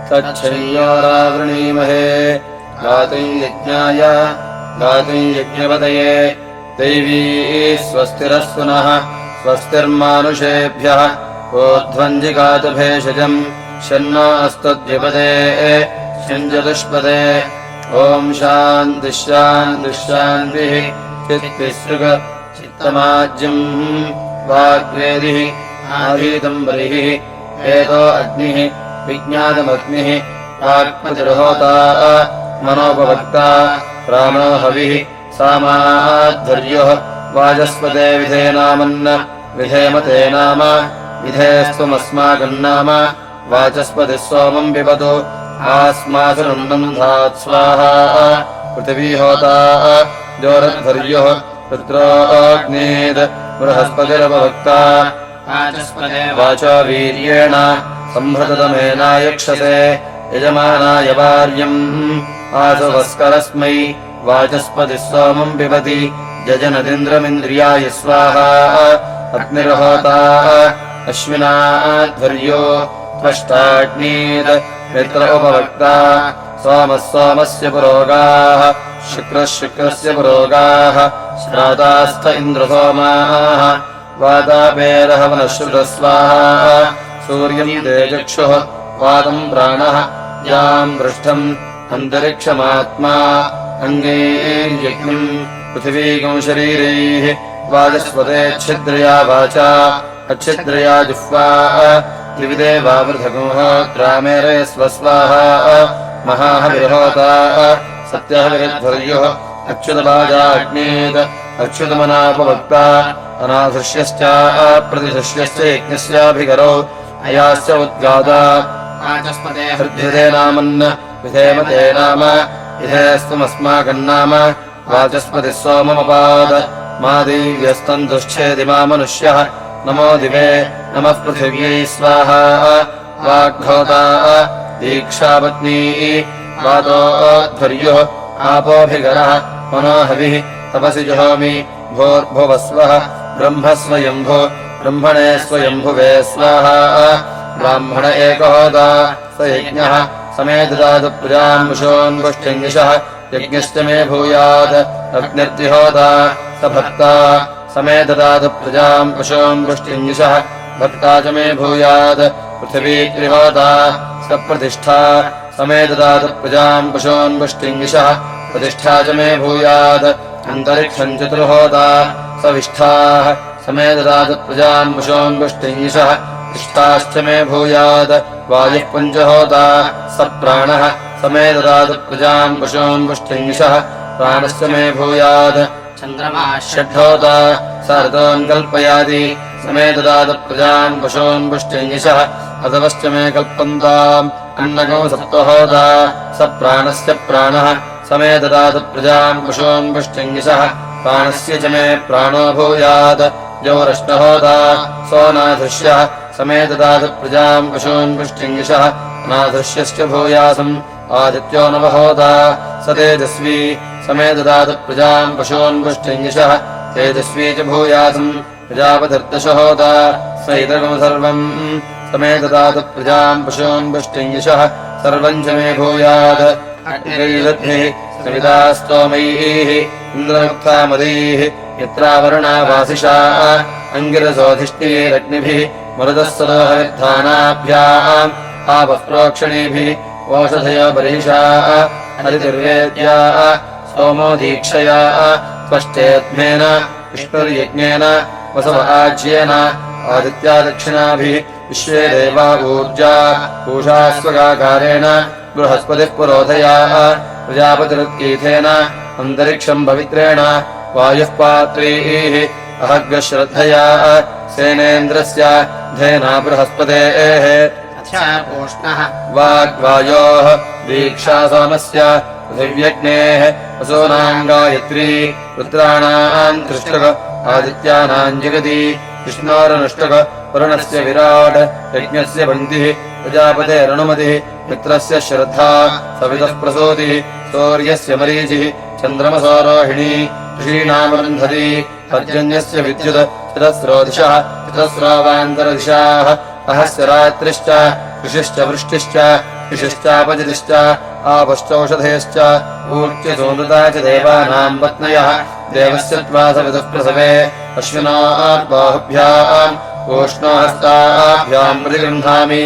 तच्छय्यारावृणीमहे गातुं यज्ञाय गातुं यज्ञपतये दैवी स्वस्तिरस्तु नः स्वस्तिर्मानुषेभ्यः ऊर्ध्वञ्जिगातु भेषजम् शन्नो अस्तुद्विपदे शञ्जतुष्पदे ॐ शान्तिः शान्तिः शान्तिः चित्तिसृग चित्तमाज्यम् वाग्वेदिः आधीतं बलिः वेदो अग्निः विज्ञातमग्निः वाक्पतिर्होता मनोपवक्ता प्राणो हविः सामाध्वर्योः वाचस्पते विधेनामन्न विधेमते नाम विधेस्त्वमस्माकन्नाम वाचस्पतिः सोमम् पिबतु आस्मासुरुन्नन्धात् स्वाहा पृथिवी होता जोरध्वर्योः रुद्रोऽग्नेत् बृहस्पतिरपवक्ता वाचो वीर्येण संहृततमेनायक्षसे यजमानाय वार्यम् आसुवस्करस्मै वाचस्पतिः सोमम् पिबति जजनदिन्द्रमिन्द्रियाय स्वाहा अग्निर्होता अश्विनाध्वर्यो त्वष्टाग्नीत् मित्र उपवक्ता सोमः सोमस्य पुरोगाः शुक्रः शुक्रस्य पुरोगाः श्रातास्थ इन्द्रसोमाः वातापेरहवनश्रुतस्वाहा सूर्यम् तेजक्षुः वातम् प्राणः याम् पृष्ठम् अन्तरिक्षमात्मा अङ्गैर्यज्ञम् पृथिवीकम् शरीरैः वाचस्पतेच्छिद्रया वाचा अच्छिद्रया जिह्वा त्रिविदेवावृधगुहोत्रामेरे स्वस्वाहा महाहविर्होता सत्यहविर्ध्वर्युः अच्युतबाजाग्नेत् अच्युतमनापवक्ता अनाधृष्यश्च प्रतिधृष्यश्च यज्ञस्याभिकरौ अयाश्च उद्गाता हृद्यते नामन्न विधेमते नाम विधेस्त्वमस्माकन्नाम वाचस्पतिः सोममपाद मा देव्यस्तन्तुश्चेति मा मनुष्यः नमो दिवे नमः पृथिव्यै स्वाहा वाग्घोता दीक्षापत्नी वातोऽध्वर्युः आपोऽभिकरः मनोहविः तपसि जुहोमि भूर्भुवस्वः ब्रह्म स्वयम्भु ब्रह्मणे स्वयम्भुवे स्वाहा ब्राह्मण एकहोता स यज्ञः समेददातु प्रजाम् पुषोन्पुष्टिङ्गिषः यज्ञश्च मे भूयात् अग्निर्तिहोता स भक्ता समेददातु प्रजाम् पुषोन्पुष्टिङ्गिषः भक्ता च मे भूयात् पृथिवी त्रिहोता स प्रतिष्ठा समेददातु प्रजाम् पुषोन्पुष्टिङ्गिषः प्रतिष्ठा च मे भूयात् अन्तरिक्षम् चतुर्होता स विष्ठाः समेददातु प्रजाम् पुषोन्पुष्टिङ्गिषः तिष्ठाश्च मे भूयात् वायुः पञ्चहोता स प्राणः समेददातु प्रजाम् पुषोन्पुष्टिङ्गिषः प्राणश्च मे भूयात् चन्द्रमाः षड्होता स ऋतोन् कल्पयाति समेददातु प्रजाम् पुषोन्पुष्टिङ्गिषः अथवश्च मे कल्पन्ताम् अन्नगो सप्तहोता स प्राणस्य प्राणः समेददातु प्रजाम् पुषोन्पुष्टिङ्गिषः प्राणस्य च मे प्राणो भूयात् जौरष्टहोता सोऽनाधृष्यः समेददातु प्रजाम् पुषोन्पुष्टिङ्गिषः अनाधृष्यश्च भूयासम् आदित्यो नवहोता स तेजस्वी समेददातु प्रजाम् पुषोन्पुष्टिङ्गिषः तेजस्वी च भूयासम् प्रजापतिर्दशहोता स इदगम् सर्वम् समेददातु प्रजाम् पुषोन्पुष्टिङ्गिषः सर्वम् च मे भूयात् अग्निर्दद्भिः सविता स्तोमैः इन्द्रमुक्तामदैः यत्रावरुणा वासिषा अङ्गिरसोऽधिष्ठिरग्निभिः मरुतः सरोहविद्धानाभ्याम् आपः प्रोक्षणीभिः ओषधयो बर्हिषा हरितिर्वेद्या सोमो दीक्षया त्वष्टेऽध्मेन विष्णुर्यज्ञेन वसव आज्येन आदित्या दक्षिणाभिः विश्वे देवा ऊर्जा पूषा स्वगाकारेण बृहस्पतिः पुरोधया प्रजापतिरुत्कीथेन अन्तरिक्षम् पवित्रेण वायुः पात्रैः अहग्रश्रद्धया सेनेन्द्रस्य धेना बृहस्पतेः वाग्वायोः दीक्षा सोमस्य पृथिव्यग्नेः वसूनाम् गायत्री रुद्राणाम् त्रिष्टुक आदित्यानाम् जगति विष्णोरनुष्टुक वरुणस्य विराट् यज्ञस्य पङ्क्तिः प्रजापतेरनुमतिः मित्रस्य श्रद्धा सवितः प्रसूतिः सूर्यस्य मरीचिः चन्द्रमसो रोहिणी ऋषीणामरुन्धती पर्जन्यस्य विद्युत् चिरस्रोदिशः चतस्रावान्तरदिशाः अहस्य रात्रिश्च ऋषिश्च वृष्टिश्च ऋषिश्चापजितिश्च आपश्चौषधयश्च ऊर्त्यसोमृता च देवानाम् पत्न्यः देवस्य त्वासविदुः प्रसवे अश्विनात् बाहुभ्याम् ओष्णोहस्ताभ्याम् प्रतिगृह्णामि